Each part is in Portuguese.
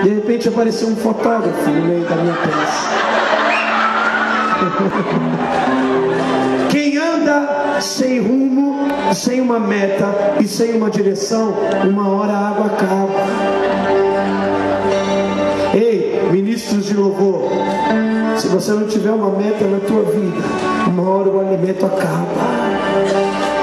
De repente apareceu um fotógrafo no meio da minha peça. Quem anda sem rumo, sem uma meta e sem uma direção, uma hora a água acaba. Ei, ministros de louvor, se você não tiver uma meta na tua vida, uma hora o alimento acaba.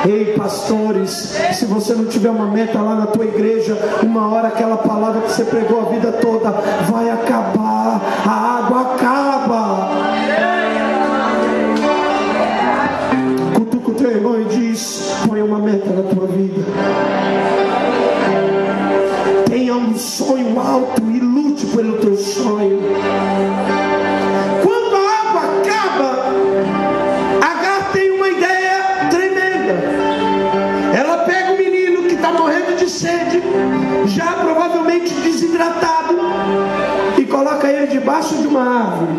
Ei, pastores, se você não tiver uma meta lá na tua igreja, uma hora aquela palavra que você pregou a vida toda vai acabar, a água acaba. Cutuca o teu irmão e diz: põe uma meta na tua vida, tenha um sonho alto e lute pelo teu sonho. Quando a água acaba, Agar tem uma ideia tremenda. Ela pega o menino que está morrendo de sede, já provavelmente desidratado, e coloca ele debaixo de uma árvore.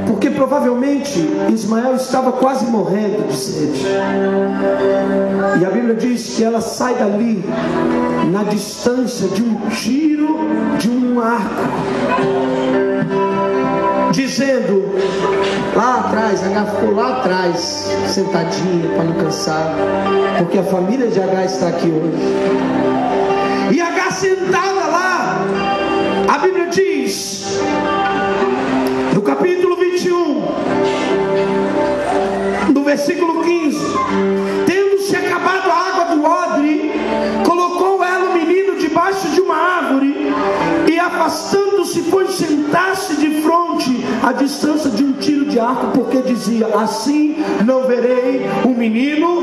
Porque provavelmente Ismael estava quase morrendo de sede. E a Bíblia diz que ela sai dali na distância de um tiro de um arco, dizendo, lá atrás, Agar ficou lá atrás, sentadinha para não cansar, porque a família de Agar está aqui hoje. E Agar sentada lá, a Bíblia diz, no capítulo 21, no versículo 15: tendo-se acabado a água do odre, colocou ela o menino debaixo de uma árvore, e afastando-se foi sentar-se de frente à distância de um tiro de arco, porque dizia: assim não verei o menino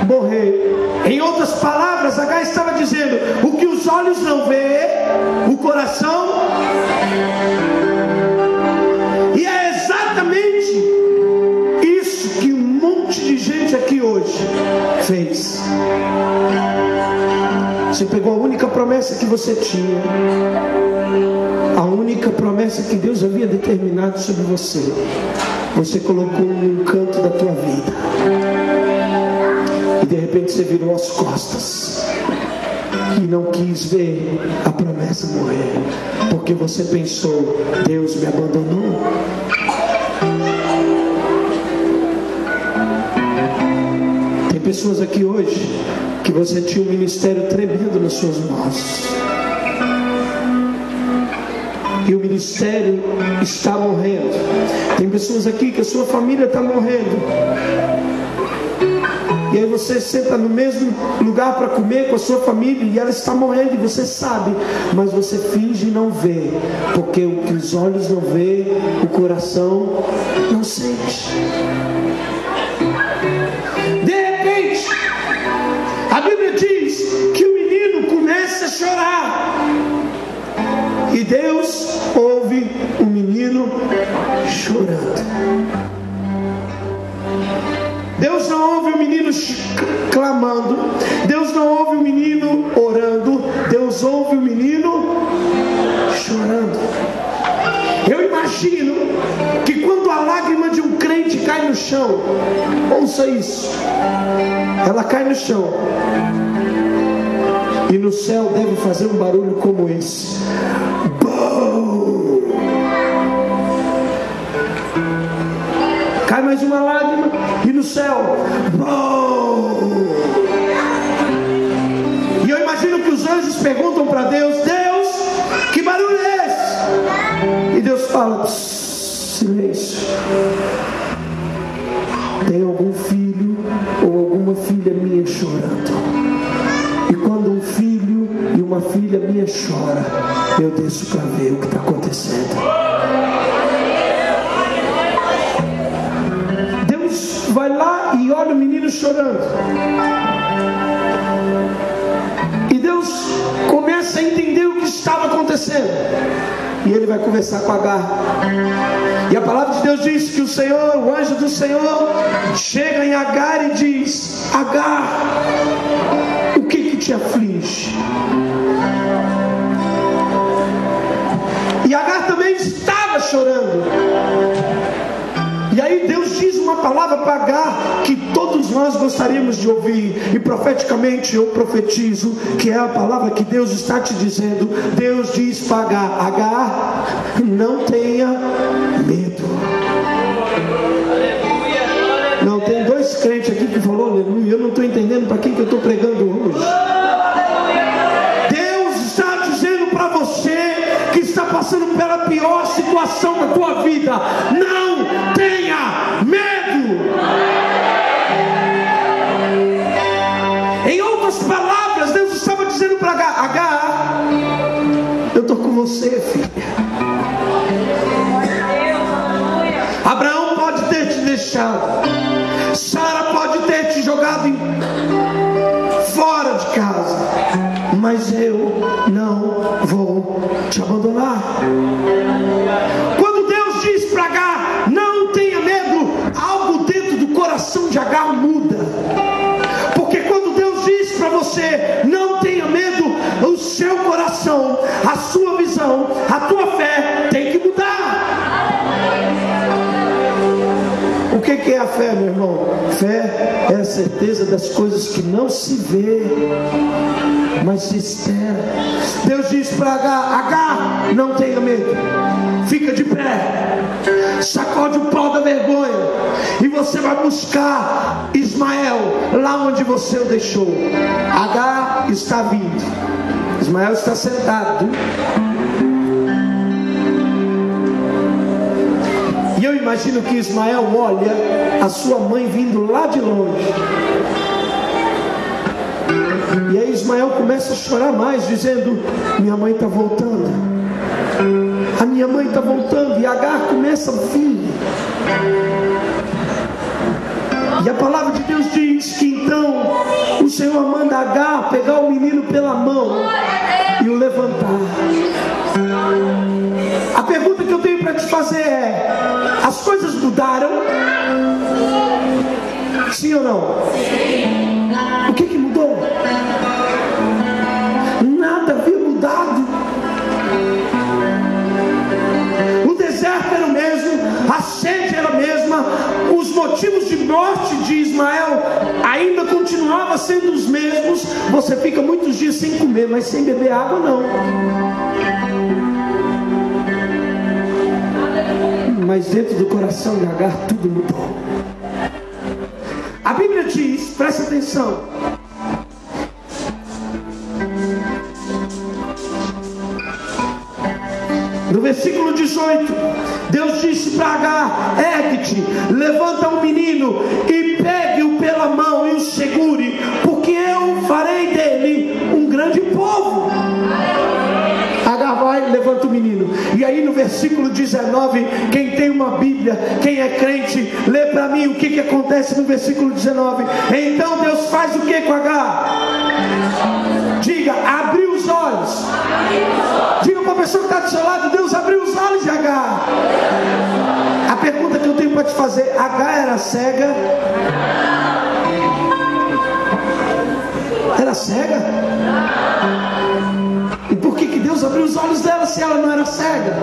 morrer. Em outras palavras, Agar estava dizendo: o que os olhos não vê, o coração. E é exatamente isso que um monte de gente aqui hoje fez. Você pegou a única promessa que você tinha, a única promessa que Deus havia determinado sobre você, você colocou num canto da tua vida, e de repente você virou as costas e não quis ver a promessa morrer, porque você pensou: Deus me abandonou. Tem pessoas aqui hoje que você tinha um ministério tremendo nas suas mãos, e o ministério está morrendo. Tem pessoas aqui que a sua família está morrendo, e aí você senta no mesmo lugar para comer com a sua família, e ela está morrendo, e você sabe, mas você finge não ver, porque o que os olhos não vê, o coração não sente. De repente, a Bíblia diz que o menino começa a chorar, e Deus ouve o menino chorando. Deus não ouve o menino clamando, Deus não ouve o menino orando, Deus ouve o menino chorando. Eu imagino que quando a lágrima de um crente cai no chão, ouça isso, ela cai no chão, e no céu deve fazer um barulho como esse. Bom! Cai mais uma lágrima, e no céu, bom! E eu imagino que os anjos perguntam para Deus: Deus, que barulho é esse? E Deus fala: silêncio. Tem algum filho ou alguma filha minha chorando. E quando um filho e uma filha minha chora, eu desço para ver o que está acontecendo. Deus vai lá e olha o menino chorando, e Deus começa a entender o que estava acontecendo, e ele vai conversar com Agar. E a palavra de Deus diz que o Senhor, o anjo do Senhor, chega em Agar e diz: Agar, o que te aflige? E Agar também estava chorando. E aí Deus diz uma palavra para Agar que todos nós gostaríamos de ouvir, e profeticamente eu profetizo que é a palavra que Deus está te dizendo. Deus diz para Agar, não tenha medo. Não, tem dois crentes aqui que falou aleluia. Eu não estou entendendo para quem que eu estou pregando hoje. Deus está dizendo para você que está passando pela pior situação da tua vida, não tenha medo. Em outras palavras, Deus estava dizendo para Agar, eu estou com você, filha. Abraão pode ter te deixado, Sara pode ter te jogado fora de casa, mas eu não vou te abandonar. Quando Deus diz para Agar, não tenha medo, algo dentro do coração de Agar muda. Porque quando Deus diz para você, não tenha medo, o seu coração, a sua visão, a tua fé tem que mudar. O que é a fé, meu irmão? Fé é a certeza das coisas que não se vê, mas se espera. Deus diz para Agar, não tenha medo, fica de pé, sacode o pó da vergonha, e você vai buscar Ismael lá onde você o deixou. Agar está vindo, Ismael está sentado, e eu imagino que Ismael olha a sua mãe vindo lá de longe. E aí Ismael começa a chorar mais, dizendo, minha mãe está voltando, a minha mãe está voltando. E Agar começa a vir. E a palavra de Deus diz que então o Senhor manda Agar pegar o menino pela mão e o levantar. A pergunta que eu tenho para te fazer é, as coisas mudaram? Sim ou não? O que mudou? Nada havia mudado. O deserto era o mesmo, a sede era a mesma, os motivos de morte de Ismael ainda continuavam sendo os mesmos. Você fica muitos dias sem comer, mas sem beber água não. Mas dentro do coração de Agar tudo mudou. A Bíblia diz, presta atenção, no versículo 18, Deus disse para Agar, ergue-te, levanta o menino e pegue-o pela mão e o segure, porque eu farei dele um grande povo. Agar vai, levanta o menino. E aí no versículo 19, quem tem uma Bíblia, quem é crente, lê para mim o que acontece no versículo 19. Então Deus faz o que com Agar? Diga, abriu os olhos. Diga para a pessoa que está do seu lado, Deus abriu os olhos de Agar. A pergunta que eu tenho para te fazer, Agar era cega? Era cega? E por que Deus abriu os olhos dela se ela não era cega?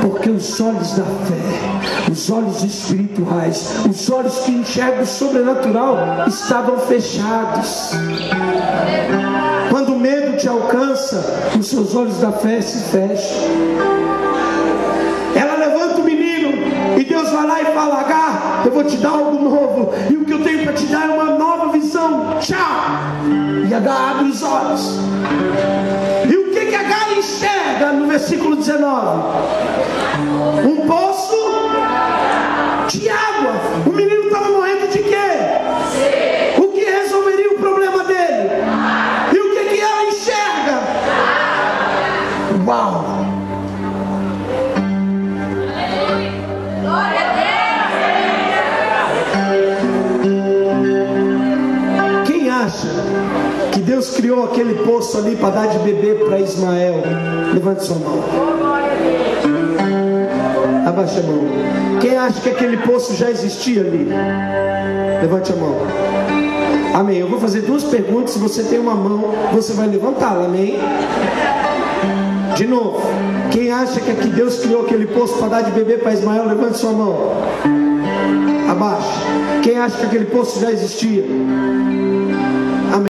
Porque os olhos da fé, os olhos espirituais, os olhos que enxergam o sobrenatural estavam fechados. Quando o medo te alcança, os seus olhos da fé se fecham. Ela levanta o menino e Deus vai lá e fala, Agar, eu vou te dar algo novo, e o que eu tenho para te dar é uma nova visão. Tchau. E Agar abre os olhos. E o que Agar enxerga no versículo 19? Um poço de água. O menino estava morrendo de quê? O que resolveria o problema dele? E o que ela enxerga? Uau! Quem acha que Deus criou aquele poço ali para dar de beber para Ismael? Levante sua mão. Abaixa a mão. Quem acha que aquele poço já existia ali? Levante a mão. Amém. Eu vou fazer duas perguntas. Se você tem uma mão, você vai levantá-la. Amém. De novo. Quem acha que Deus criou aquele poço para dar de beber para Ismael? Levante sua mão. Abaixe. Quem acha que aquele poço já existia?